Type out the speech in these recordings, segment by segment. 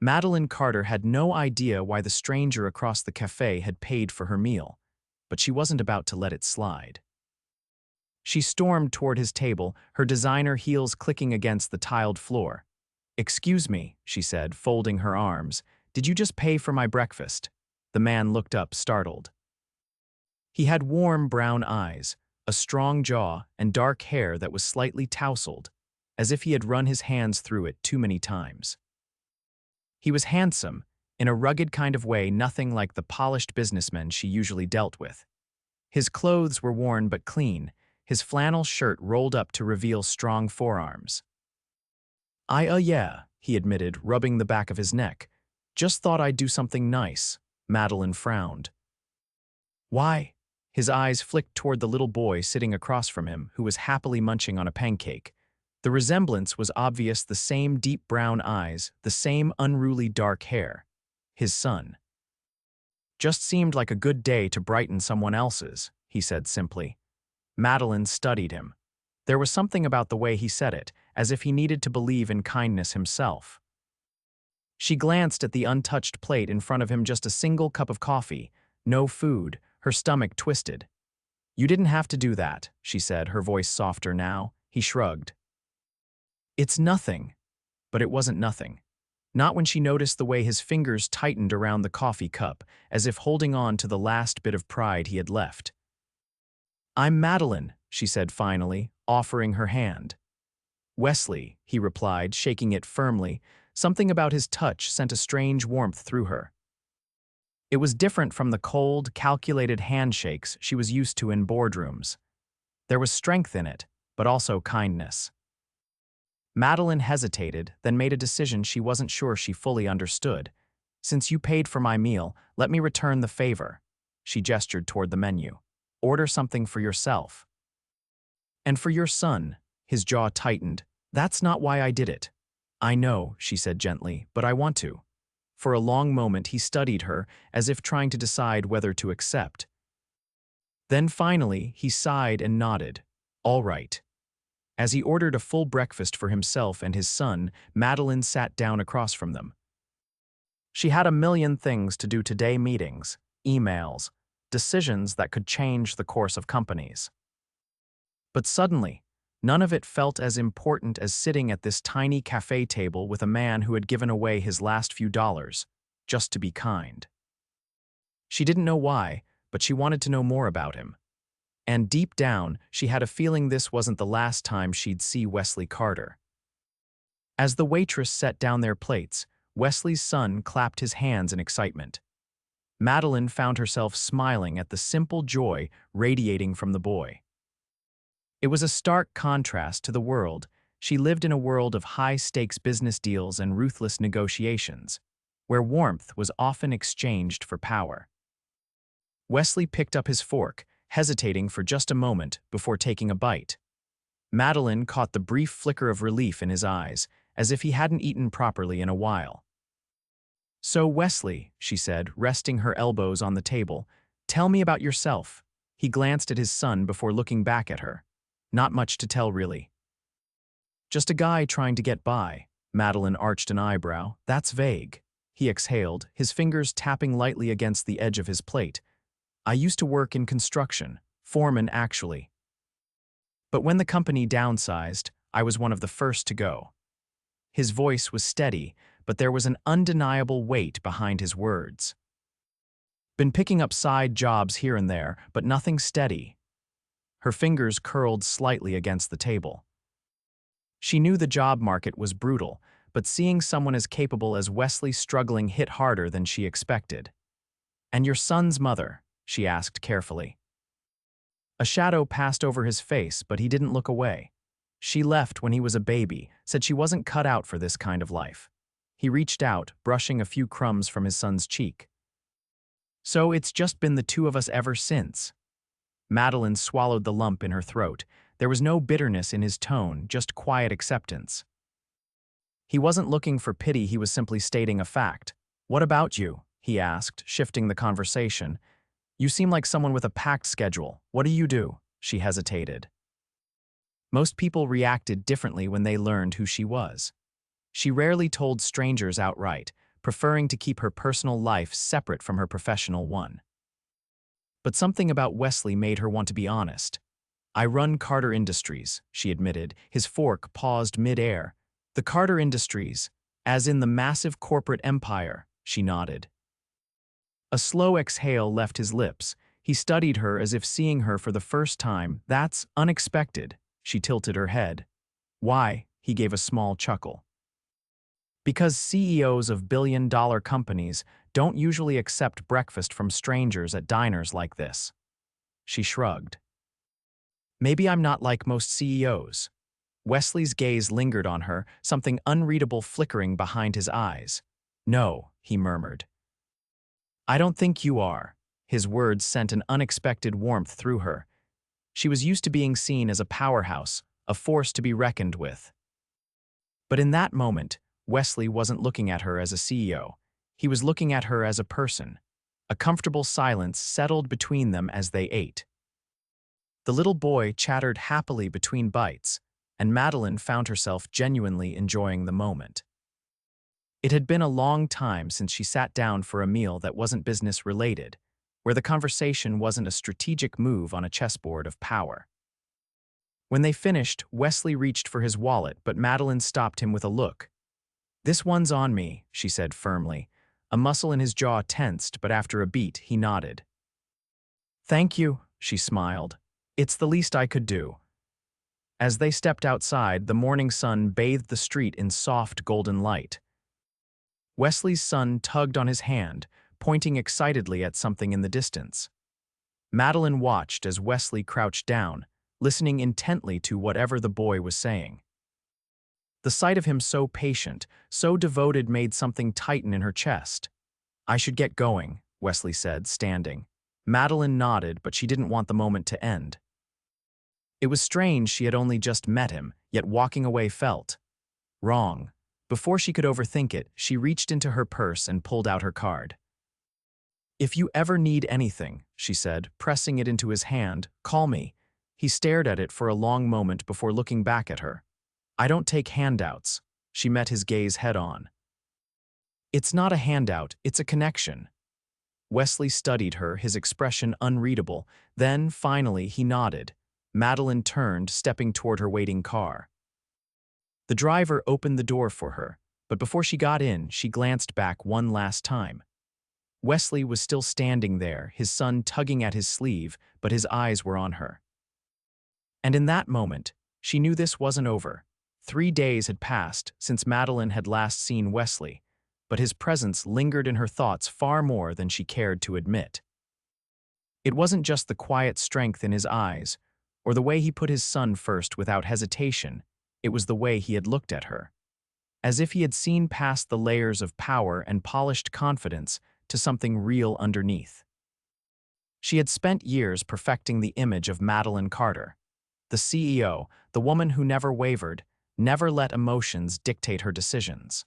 Madeline Carter had no idea why the stranger across the café had paid for her meal, but she wasn't about to let it slide. She stormed toward his table, her designer heels clicking against the tiled floor. "Excuse me," she said, folding her arms. "Did you just pay for my breakfast?" The man looked up, startled. He had warm brown eyes, a strong jaw, and dark hair that was slightly tousled, as if he had run his hands through it too many times. He was handsome, in a rugged kind of way, nothing like the polished businessmen she usually dealt with. His clothes were worn but clean, his flannel shirt rolled up to reveal strong forearms. Yeah, he admitted, rubbing the back of his neck. "Just thought I'd do something nice." Madeline frowned. "Why?" His eyes flicked toward the little boy sitting across from him, who was happily munching on a pancake. The resemblance was obvious, the same deep brown eyes, the same unruly dark hair. His son. "Just seemed like a good day to brighten someone else's," he said simply. Madeline studied him. There was something about the way he said it, as if he needed to believe in kindness himself. She glanced at the untouched plate in front of him, just a single cup of coffee, no food, her stomach twisted. "You didn't have to do that," she said, her voice softer now. He shrugged. "It's nothing." But it wasn't nothing. Not when she noticed the way his fingers tightened around the coffee cup, as if holding on to the last bit of pride he had left. "I'm Madeline," she said finally, offering her hand. "Wesley," he replied, shaking it firmly. Something about his touch sent a strange warmth through her. It was different from the cold, calculated handshakes she was used to in boardrooms. There was strength in it, but also kindness. Madeline hesitated, then made a decision she wasn't sure she fully understood. "Since you paid for my meal, let me return the favor." She gestured toward the menu. "Order something for yourself." "And for your son." His jaw tightened. "That's not why I did it." "I know," she said gently, "but I want to." For a long moment he studied her, as if trying to decide whether to accept. Then finally he sighed and nodded. "All right." As he ordered a full breakfast for himself and his son, Madeline sat down across from them. She had a million things to do today: meetings, emails, decisions that could change the course of companies. But suddenly, none of it felt as important as sitting at this tiny cafe table with a man who had given away his last few dollars, just to be kind. She didn't know why, but she wanted to know more about him. And deep down, she had a feeling this wasn't the last time she'd see Wesley Carter. As the waitress set down their plates, Wesley's son clapped his hands in excitement. Madeline found herself smiling at the simple joy radiating from the boy. It was a stark contrast to the world. She lived in a world of high-stakes business deals and ruthless negotiations, where warmth was often exchanged for power. Wesley picked up his fork, hesitating for just a moment before taking a bite. Madeline caught the brief flicker of relief in his eyes, as if he hadn't eaten properly in a while. "So, Wesley," she said, resting her elbows on the table, "tell me about yourself." He glanced at his son before looking back at her. "Not much to tell, really." "Just a guy trying to get by." Madeline arched an eyebrow. "That's vague." He exhaled, his fingers tapping lightly against the edge of his plate. "I used to work in construction, foreman actually. But when the company downsized, I was one of the first to go." His voice was steady, but there was an undeniable weight behind his words. "Been picking up side jobs here and there, but nothing steady." Her fingers curled slightly against the table. She knew the job market was brutal, but seeing someone as capable as Wesley struggling hit harder than she expected. "And your son's mother?" she asked carefully. A shadow passed over his face, but he didn't look away. "She left when he was a baby, said she wasn't cut out for this kind of life." He reached out, brushing a few crumbs from his son's cheek. "So it's just been the two of us ever since." Madeline swallowed the lump in her throat. There was no bitterness in his tone, just quiet acceptance. He wasn't looking for pity, he was simply stating a fact. "What about you?" he asked, shifting the conversation. "You seem like someone with a packed schedule. What do you do?" She hesitated. Most people reacted differently when they learned who she was. She rarely told strangers outright, preferring to keep her personal life separate from her professional one. But something about Wesley made her want to be honest. "I run Carter Industries," she admitted. His fork paused mid-air. "The Carter Industries, as in the massive corporate empire," she nodded. A slow exhale left his lips. He studied her as if seeing her for the first time. "That's unexpected," she tilted her head. "Why?" He gave a small chuckle. "Because CEOs of billion-dollar companies don't usually accept breakfast from strangers at diners like this." She shrugged. "Maybe I'm not like most CEOs." Wesley's gaze lingered on her, something unreadable flickering behind his eyes. "No," he murmured. "I don't think you are." His words sent an unexpected warmth through her. She was used to being seen as a powerhouse, a force to be reckoned with. But in that moment, Wesley wasn't looking at her as a CEO. He was looking at her as a person. A comfortable silence settled between them as they ate. The little boy chattered happily between bites, and Madeline found herself genuinely enjoying the moment. It had been a long time since she sat down for a meal that wasn't business-related, where the conversation wasn't a strategic move on a chessboard of power. When they finished, Wesley reached for his wallet, but Madeline stopped him with a look. "This one's on me," she said firmly. A muscle in his jaw tensed, but after a beat, he nodded. "Thank you," she smiled. "It's the least I could do." As they stepped outside, the morning sun bathed the street in soft golden light. Wesley's son tugged on his hand, pointing excitedly at something in the distance. Madeline watched as Wesley crouched down, listening intently to whatever the boy was saying. The sight of him so patient, so devoted made something tighten in her chest. "I should get going," Wesley said, standing. Madeline nodded, but she didn't want the moment to end. It was strange she had only just met him, yet walking away felt wrong. Before she could overthink it, she reached into her purse and pulled out her card. "If you ever need anything," she said, pressing it into his hand, "call me." He stared at it for a long moment before looking back at her. "I don't take handouts." She met his gaze head-on. "It's not a handout, it's a connection." Wesley studied her, his expression unreadable. Then, finally, he nodded. Madeline turned, stepping toward her waiting car. The driver opened the door for her, but before she got in, she glanced back one last time. Wesley was still standing there, his son tugging at his sleeve, but his eyes were on her. And in that moment, she knew this wasn't over. 3 days had passed since Madeline had last seen Wesley, but his presence lingered in her thoughts far more than she cared to admit. It wasn't just the quiet strength in his eyes, or the way he put his son first without hesitation. It was the way he had looked at her. As if he had seen past the layers of power and polished confidence to something real underneath. She had spent years perfecting the image of Madeline Carter, the CEO, the woman who never wavered, never let emotions dictate her decisions.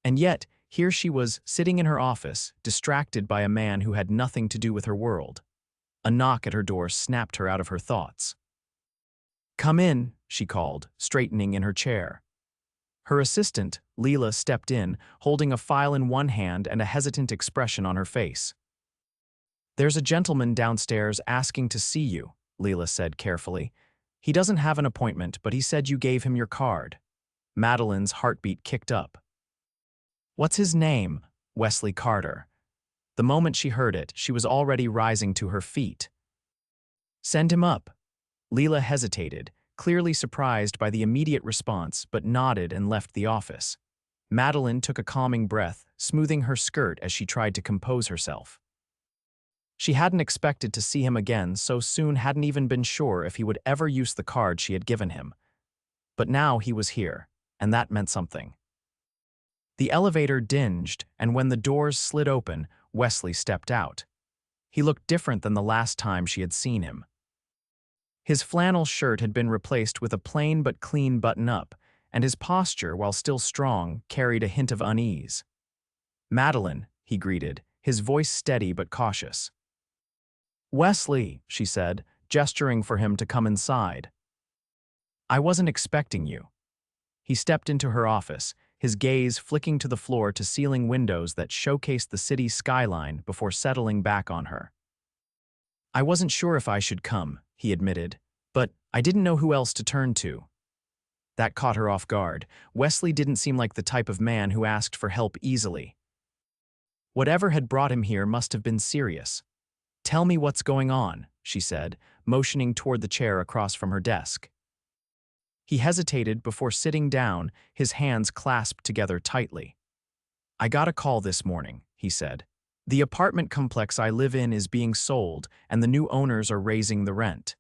And yet, here she was, sitting in her office, distracted by a man who had nothing to do with her world. A knock at her door snapped her out of her thoughts. "Come in," she called, straightening in her chair. Her assistant, Leela, stepped in, holding a file in one hand and a hesitant expression on her face. "There's a gentleman downstairs asking to see you," Leela said carefully. "He doesn't have an appointment, but he said you gave him your card." Madeline's heartbeat kicked up. "What's his name?" "Wesley Carter." The moment she heard it, she was already rising to her feet. "Send him up." Leela hesitated, clearly surprised by the immediate response, but nodded and left the office. Madeline took a calming breath, smoothing her skirt as she tried to compose herself. She hadn't expected to see him again so soon, hadn't even been sure if he would ever use the card she had given him. But now he was here, and that meant something. The elevator dinged, and when the doors slid open, Wesley stepped out. He looked different than the last time she had seen him. His flannel shirt had been replaced with a plain but clean button-up, and his posture, while still strong, carried a hint of unease. "Madeline," he greeted, his voice steady but cautious. "Wesley," she said, gesturing for him to come inside. "I wasn't expecting you." He stepped into her office, his gaze flicking to the floor to ceiling windows that showcased the city's skyline before settling back on her. "I wasn't sure if I should come," he admitted, "but I didn't know who else to turn to." That caught her off guard. Wesley didn't seem like the type of man who asked for help easily. Whatever had brought him here must have been serious. "Tell me what's going on," she said, motioning toward the chair across from her desk. He hesitated before sitting down, his hands clasped together tightly. "I got a call this morning," he said. "The apartment complex I live in is being sold, and the new owners are raising the rent.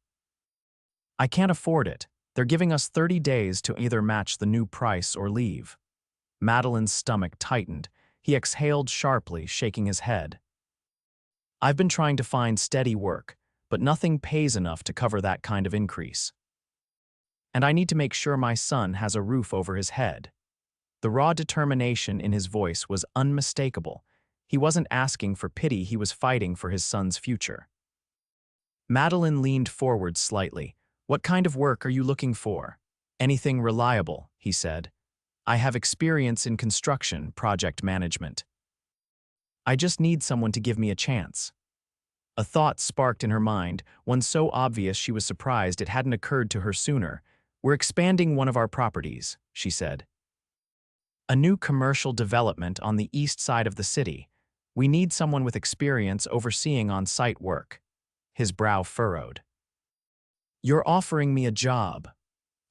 I can't afford it. They're giving us 30 days to either match the new price or leave." Madeline's stomach tightened. He exhaled sharply, shaking his head. "I've been trying to find steady work, but nothing pays enough to cover that kind of increase. And I need to make sure my son has a roof over his head." The raw determination in his voice was unmistakable. He wasn't asking for pity, he was fighting for his son's future. Madeline leaned forward slightly. "What kind of work are you looking for?" "Anything reliable," he said. "I have experience in construction, project management. I just need someone to give me a chance." A thought sparked in her mind, one so obvious she was surprised it hadn't occurred to her sooner. "We're expanding one of our properties," she said. "A new commercial development on the east side of the city. We need someone with experience overseeing on-site work." His brow furrowed. "You're offering me a job."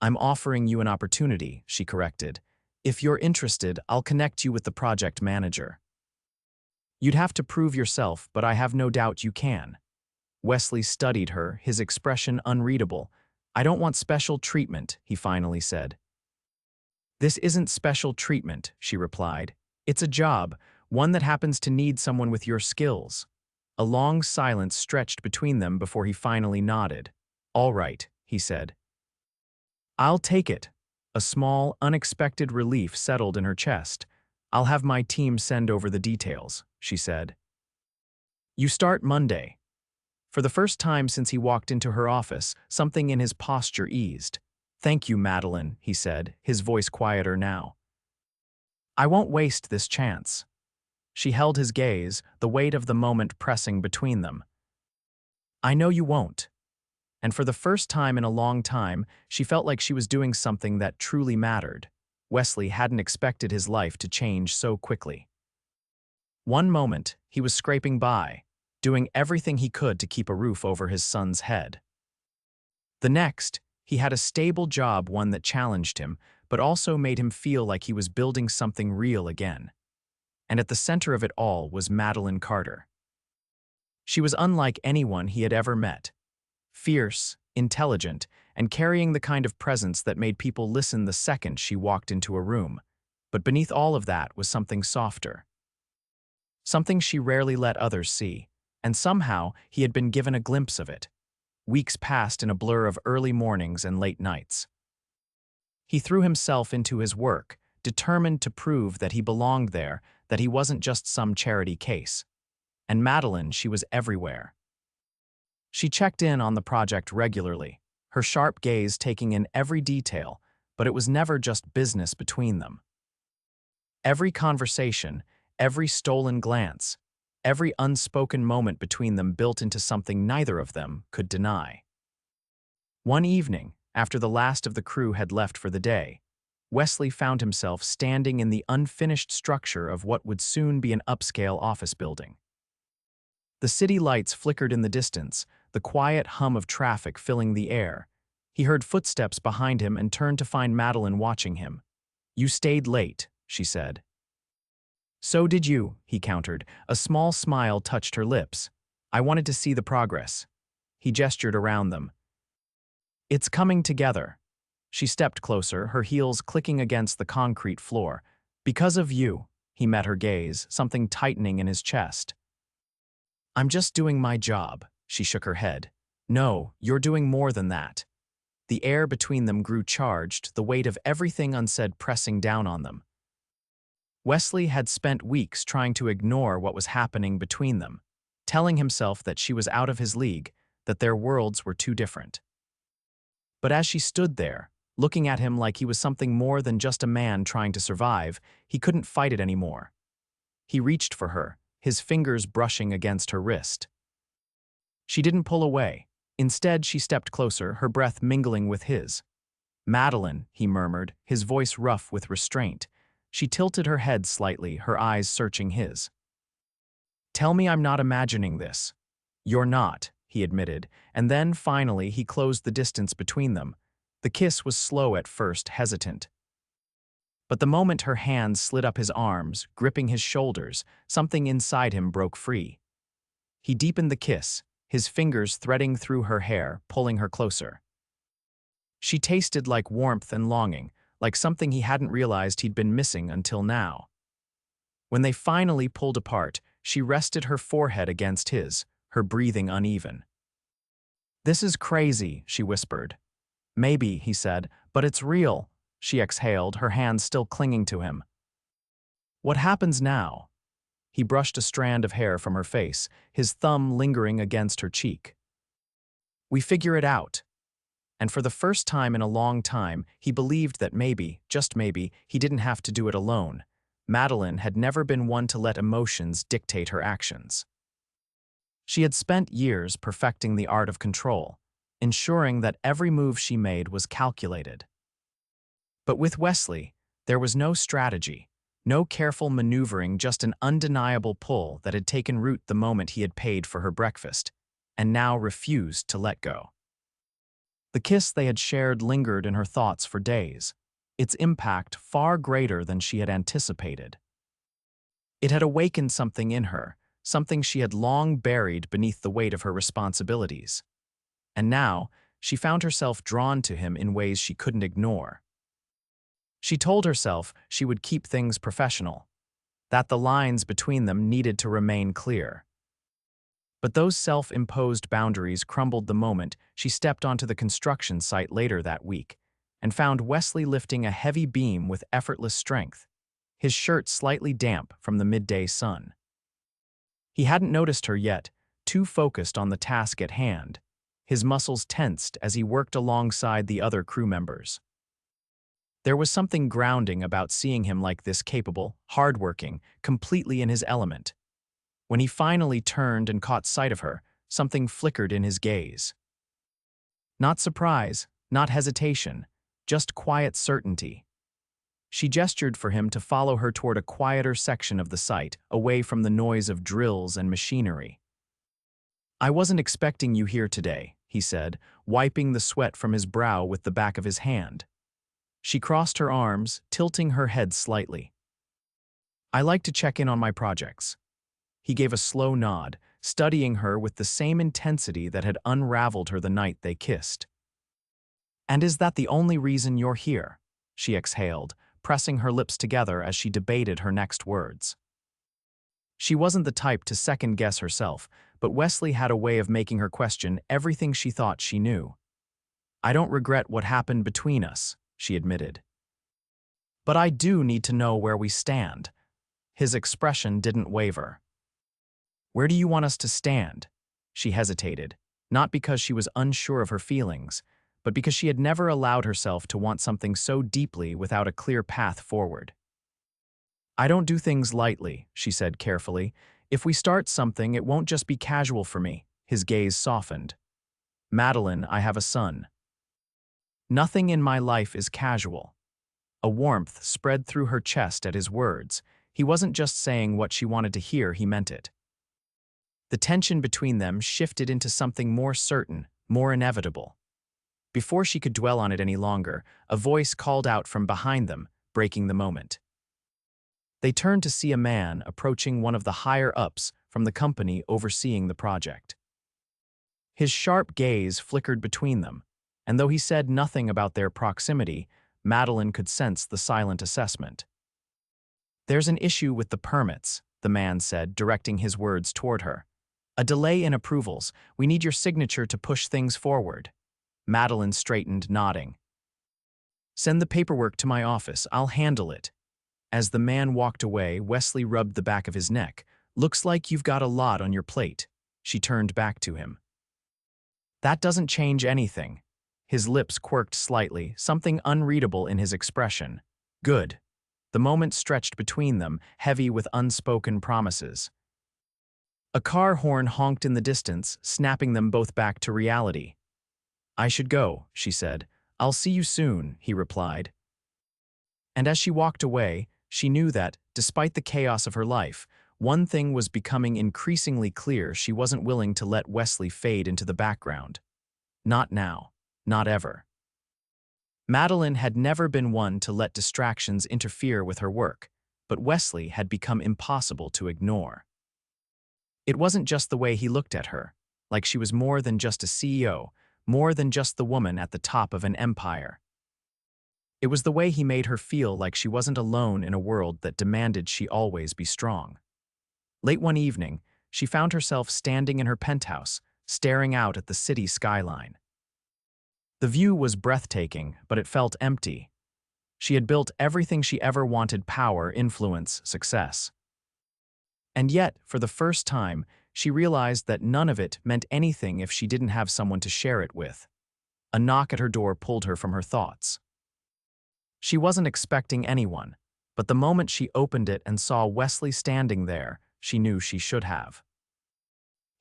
"I'm offering you an opportunity," she corrected. "If you're interested, I'll connect you with the project manager. You'd have to prove yourself, but I have no doubt you can." Wesley studied her, his expression unreadable. "I don't want special treatment," he finally said. "This isn't special treatment," she replied. "It's a job, one that happens to need someone with your skills." A long silence stretched between them before he finally nodded. "All right," he said. "I'll take it." A small, unexpected relief settled in her chest. "I'll have my team send over the details," she said. "You start Monday." For the first time since he walked into her office, something in his posture eased. "Thank you, Madeline," he said, his voice quieter now. "I won't waste this chance." She held his gaze, the weight of the moment pressing between them. "I know you won't." And for the first time in a long time, she felt like she was doing something that truly mattered. Wesley hadn't expected his life to change so quickly. One moment, he was scraping by, doing everything he could to keep a roof over his son's head. The next, he had a stable job, one that challenged him, but also made him feel like he was building something real again. And at the center of it all was Madeline Carter. She was unlike anyone he had ever met. Fierce, intelligent, and carrying the kind of presence that made people listen the second she walked into a room. But beneath all of that was something softer. Something she rarely let others see, and somehow he had been given a glimpse of it. Weeks passed in a blur of early mornings and late nights. He threw himself into his work, determined to prove that he belonged there, that he wasn't just some charity case. And Madeline, she was everywhere. She checked in on the project regularly, her sharp gaze taking in every detail, but it was never just business between them. Every conversation, every stolen glance, every unspoken moment between them built into something neither of them could deny. One evening, after the last of the crew had left for the day, Wesley found himself standing in the unfinished structure of what would soon be an upscale office building. The city lights flickered in the distance, the quiet hum of traffic filling the air. He heard footsteps behind him and turned to find Madeline watching him. "You stayed late," she said. "So did you," he countered. A small smile touched her lips. "I wanted to see the progress." He gestured around them. "It's coming together." She stepped closer, her heels clicking against the concrete floor. "Because of you," he met her gaze, something tightening in his chest. "I'm just doing my job," she shook her head. "No, you're doing more than that." The air between them grew charged, the weight of everything unsaid pressing down on them. Wesley had spent weeks trying to ignore what was happening between them, telling himself that she was out of his league, that their worlds were too different. But as she stood there, looking at him like he was something more than just a man trying to survive. He couldn't fight it anymore. He reached for her, his fingers brushing against her wrist. She didn't pull away. Instead, she stepped closer, her breath mingling with his. "Madeline," he murmured, his voice rough with restraint. She tilted her head slightly, her eyes searching his. "Tell me I'm not imagining this." "You're not," he admitted, and then, finally, he closed the distance between them. The kiss was slow at first, hesitant. But the moment her hands slid up his arms, gripping his shoulders, something inside him broke free. He deepened the kiss, his fingers threading through her hair, pulling her closer. She tasted like warmth and longing, like something he hadn't realized he'd been missing until now. When they finally pulled apart, she rested her forehead against his, her breathing uneven. "This is crazy," she whispered. "Maybe," he said, "but it's real." She exhaled, her hands still clinging to him. "What happens now?" He brushed a strand of hair from her face, his thumb lingering against her cheek. "We figure it out." And for the first time in a long time, he believed that maybe, just maybe, he didn't have to do it alone. Madeline had never been one to let emotions dictate her actions. She had spent years perfecting the art of control, ensuring that every move she made was calculated. But with Wesley, there was no strategy, no careful maneuvering, just an undeniable pull that had taken root the moment he had paid for her breakfast, and now refused to let go. The kiss they had shared lingered in her thoughts for days, its impact far greater than she had anticipated. It had awakened something in her, something she had long buried beneath the weight of her responsibilities. And now, she found herself drawn to him in ways she couldn't ignore. She told herself she would keep things professional, that the lines between them needed to remain clear. But those self-imposed boundaries crumbled the moment she stepped onto the construction site later that week and found Wesley lifting a heavy beam with effortless strength, his shirt slightly damp from the midday sun. He hadn't noticed her yet, too focused on the task at hand, his muscles tensed as he worked alongside the other crew members. There was something grounding about seeing him like this, capable, hardworking, completely in his element. When he finally turned and caught sight of her, something flickered in his gaze. Not surprise, not hesitation, just quiet certainty. She gestured for him to follow her toward a quieter section of the site, away from the noise of drills and machinery. "I wasn't expecting you here today," he said, wiping the sweat from his brow with the back of his hand. She crossed her arms, tilting her head slightly. "I like to check in on my projects." He gave a slow nod, studying her with the same intensity that had unraveled her the night they kissed. "And is that the only reason you're here?" she exhaled, pressing her lips together as she debated her next words. She wasn't the type to second-guess herself, but Wesley had a way of making her question everything she thought she knew. "I don't regret what happened between us," she admitted. "But I do need to know where we stand." His expression didn't waver. "Where do you want us to stand?" She hesitated, not because she was unsure of her feelings, but because she had never allowed herself to want something so deeply without a clear path forward. "I don't do things lightly," she said carefully. "If we start something, it won't just be casual for me." His gaze softened. "Madeline, I have a son. Nothing in my life is casual." A warmth spread through her chest at his words. He wasn't just saying what she wanted to hear, he meant it. The tension between them shifted into something more certain, more inevitable. Before she could dwell on it any longer, a voice called out from behind them, breaking the moment. They turned to see a man approaching one of the higher-ups from the company overseeing the project. His sharp gaze flickered between them, and though he said nothing about their proximity, Madeline could sense the silent assessment. "There's an issue with the permits," the man said, directing his words toward her. "A delay in approvals. We need your signature to push things forward." Madeline straightened, nodding. "Send the paperwork to my office. I'll handle it." As the man walked away, Wesley rubbed the back of his neck. "Looks like you've got a lot on your plate." She turned back to him. "That doesn't change anything." His lips quirked slightly, something unreadable in his expression. Good. The moment stretched between them, heavy with unspoken promises. A car horn honked in the distance, snapping them both back to reality. "I should go," she said. "I'll see you soon," he replied. And as she walked away, she knew that, despite the chaos of her life, one thing was becoming increasingly clear: she wasn't willing to let Wesley fade into the background. Not now. Not ever. Madeline had never been one to let distractions interfere with her work, but Wesley had become impossible to ignore. It wasn't just the way he looked at her, like she was more than just a CEO, more than just the woman at the top of an empire. It was the way he made her feel like she wasn't alone in a world that demanded she always be strong. Late one evening, she found herself standing in her penthouse, staring out at the city skyline. The view was breathtaking, but it felt empty. She had built everything she ever wanted: power, influence, success. And yet, for the first time, she realized that none of it meant anything if she didn't have someone to share it with. A knock at her door pulled her from her thoughts. She wasn't expecting anyone, but the moment she opened it and saw Wesley standing there, she knew she should have.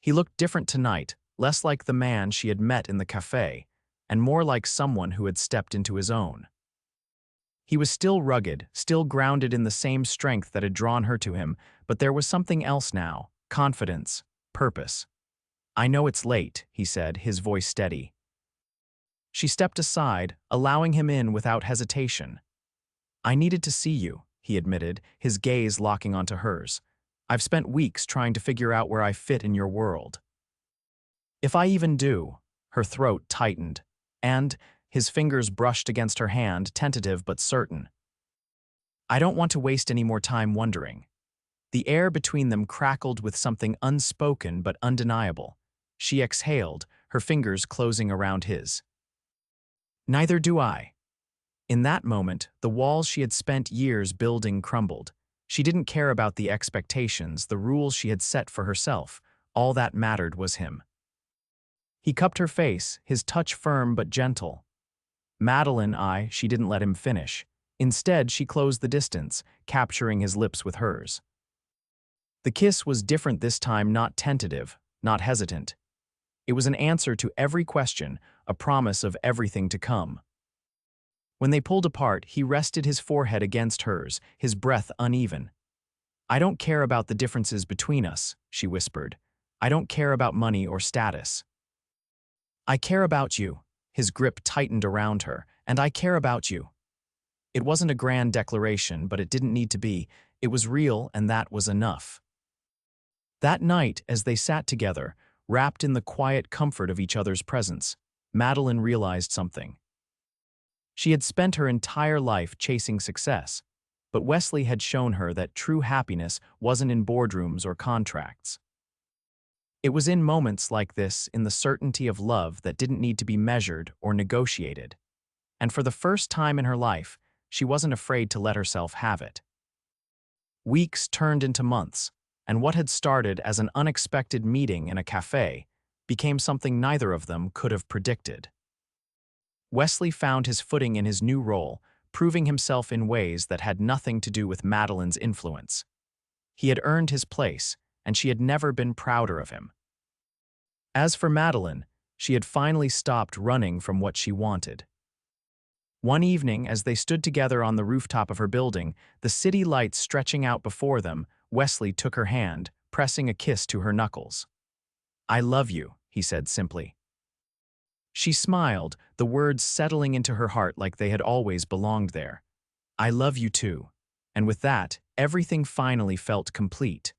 He looked different tonight, less like the man she had met in the café, and more like someone who had stepped into his own. He was still rugged, still grounded in the same strength that had drawn her to him, but there was something else now: confidence, purpose. "I know it's late," he said, his voice steady. She stepped aside, allowing him in without hesitation. "I needed to see you," he admitted, his gaze locking onto hers. "I've spent weeks trying to figure out where I fit in your world." "If I even do." Her throat tightened, and his fingers brushed against her hand, tentative but certain. "I don't want to waste any more time wondering." The air between them crackled with something unspoken but undeniable. She exhaled, her fingers closing around his. "Neither do I." In that moment, the walls she had spent years building crumbled. She didn't care about the expectations, the rules she had set for herself. All that mattered was him. He cupped her face, his touch firm but gentle. Madeline, she didn't let him finish. Instead, she closed the distance, capturing his lips with hers. The kiss was different this time, not tentative, not hesitant. It was an answer to every question, a promise of everything to come. When they pulled apart, he rested his forehead against hers, his breath uneven. "I don't care about the differences between us," she whispered. "I don't care about money or status. I care about you." His grip tightened around her. "And I care about you." It wasn't a grand declaration, but it didn't need to be. It was real, and that was enough. That night, as they sat together, wrapped in the quiet comfort of each other's presence, Madeline realized something. She had spent her entire life chasing success, but Wesley had shown her that true happiness wasn't in boardrooms or contracts. It was in moments like this, in the certainty of love that didn't need to be measured or negotiated. And for the first time in her life, she wasn't afraid to let herself have it. Weeks turned into months, and what had started as an unexpected meeting in a café became something neither of them could have predicted. Wesley found his footing in his new role, proving himself in ways that had nothing to do with Madeline's influence. He had earned his place, and she had never been prouder of him. As for Madeline, she had finally stopped running from what she wanted. One evening, as they stood together on the rooftop of her building, the city lights stretching out before them, Wesley took her hand, pressing a kiss to her knuckles. "I love you," he said simply. She smiled, the words settling into her heart like they had always belonged there. "I love you too." And with that, everything finally felt complete.